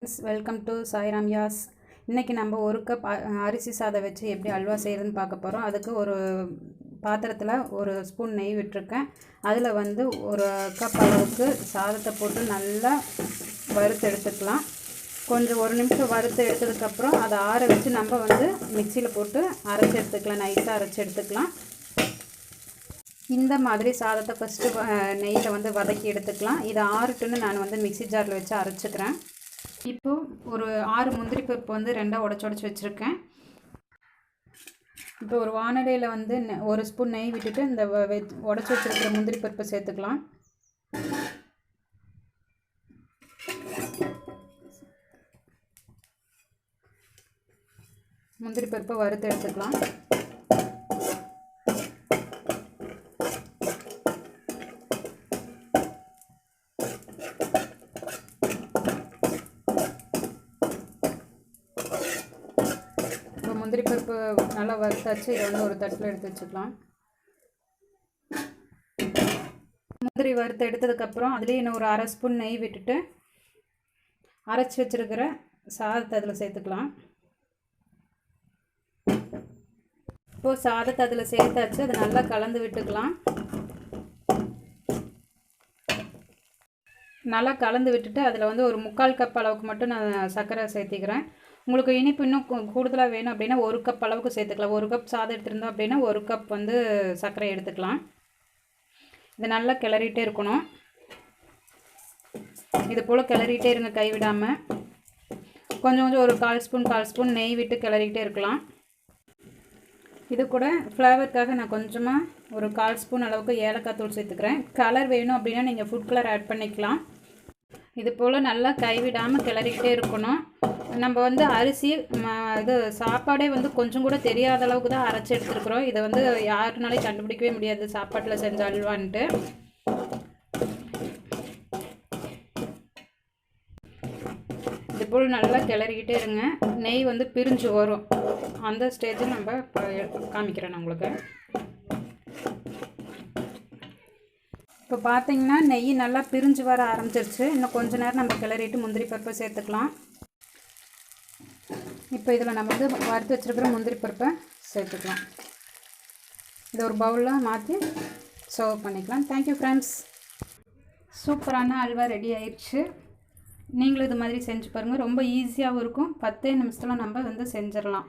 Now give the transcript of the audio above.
Welcome to Sairam யாஸ். இன்றைக்கி நம்ம ஒரு கப் அரிசி சாதம் வச்சு எப்படி அல்வா செய்கிறதுன்னு பார்க்க போகிறோம். அதுக்கு ஒரு பாத்திரத்தில் ஒரு ஸ்பூன் நெய் விட்டுருக்கேன். அதில் ஒரு கப் அளவுக்கு சாதத்தை போட்டு நல்லா வறுத்து எடுத்துக்கலாம். கொஞ்சம் ஒரு நிமிஷம் வறுத்து எடுத்ததுக்கப்புறம் அதை ஆற வச்சு நம்ம மிக்சியில் போட்டு அரைச்சி எடுத்துக்கலாம். நைஸாக அரைச்சி எடுத்துக்கலாம். இந்த மாதிரி சாதத்தை ஃபஸ்ட்டு நெய்யில் வதக்கி எடுத்துக்கலாம். இதை ஆறுட்டுன்னு நான் மிக்சி ஜாரில் வச்சு அரைச்சிக்கிறேன். இப்போது ஒரு 6 முந்திரி பருப்பு ரெண்டாக உடச்சி வச்சுருக்கேன். இப்போ ஒரு வானலியில் ஒரு ஸ்பூன் நெய் விட்டுட்டு இந்த உடச்சி வச்சுருக்கிற முந்திரி பருப்பை சேர்த்துக்கலாம். முந்திரி பருப்பை வறுத்து எடுத்துக்கலாம். முந்திரி பருப்பு நல்லா வறுத்தாச்சு. இதை ஒரு தட்டில் எடுத்து வச்சுக்கலாம். முந்திரி வறுத்து எடுத்ததுக்கப்புறம் அதுலேயே இன்னும் ஒரு 1/2 ஸ்பூன் நெய் விட்டுட்டு அரைச்சி வச்சுருக்கிற சாதத்தை அதில் சேர்த்துக்கலாம். இப்போது சாதத்தை அதில் சேர்த்தாச்சு. அதை நல்லா கலந்து விட்டுக்கலாம். நல்லா கலந்து விட்டுட்டு அதில் ஒரு 3/4 கப் அளவுக்கு மட்டும் நான் சர்க்கரை சேர்த்திக்கிறேன். உங்களுக்கு இனிப்பு இன்னும் கூடுதலாக வேணும் அப்படின்னா 1 கப் அளவுக்கு சேர்த்துக்கலாம். 1 கப் சாதம் எடுத்துருந்தோம் அப்படின்னா 1 கப் சர்க்கரை எடுத்துக்கலாம். இதை நல்லா கிளறிட்டே இருக்கணும். இது போல் கிளறிட்டே இருங்க, கைவிடாமல். கொஞ்சம் ஒரு 1/4 ஸ்பூன் நெய் விட்டு கிளறிக்கிட்டே இருக்கலாம். இது கூட ஃப்ளேவருக்காக நான் கொஞ்சமாக ஒரு 1/4 ஸ்பூன் அளவுக்கு ஏலக்காய் தூள் சேர்த்துக்கிறேன். கலர் வேணும் அப்படின்னா நீங்கள் ஃபுட் கலர் ஆட் பண்ணிக்கலாம். இது போல் நல்லா கைவிடாமல் கிளறிக்கிட்டே இருக்கணும். நம்ம அரிசி சாப்பாடே கொஞ்சம் கூட தெரியாத அளவுக்கு தான் அரைச்சி எடுத்துருக்குறோம். இதை யாருனாலையும் கண்டுபிடிக்கவே முடியாது சாப்பாட்டில் செஞ்ச அல்வான்ட்டு. இது போல் நல்லா கிளறிக்கிட்டே இருங்க. நெய் பிரிஞ்சு வரும். அந்த ஸ்டேஜில் நம்ம காமிக்கிறேன் நான் உங்களுக்கு. இப்போ பார்த்தீங்கன்னா நெய் நல்லா பிரிஞ்சு வர ஆரம்பிச்சிருச்சு. இன்னும் கொஞ்ச நேரம் நம்ம கிளறிட்டு முந்திரி பருப்பை சேர்த்துக்கலாம். இப்போ இதில் நம்ம வறுத்து வச்சுருக்கிற முந்திரி பருப்பை சேர்த்துக்கலாம். இதை ஒரு பவுலில் மாற்றி சர்வ் பண்ணிக்கலாம். Thank you friends. சூப்பரான அல்வா ரெடி ஆயிடுச்சு. நீங்களும் இது மாதிரி செஞ்சு பாருங்கள். ரொம்ப ஈஸியாகவும் இருக்கும். 10 நிமிஷத்தில் நம்ம செஞ்சிடலாம்.